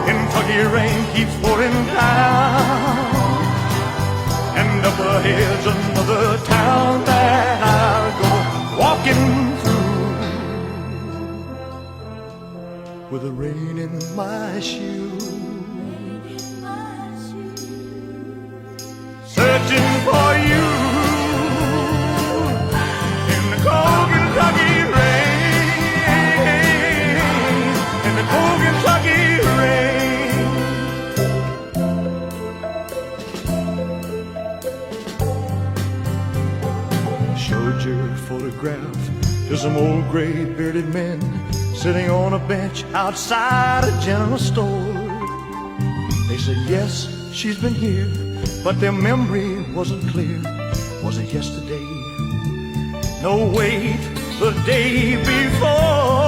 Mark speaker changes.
Speaker 1: Kentucky rain keeps pouring down, and up ahead's another town that I'll go walking through with the rain in my shoes, searching for you in the cold Kentucky rain, in the cold Kentucky rain. Showed your photograph to some old gray bearded men sitting on a bench outside a general store. They said, yes, she's been here, but their memory wasn't clear. Was it yesterday? No, wait, the day before.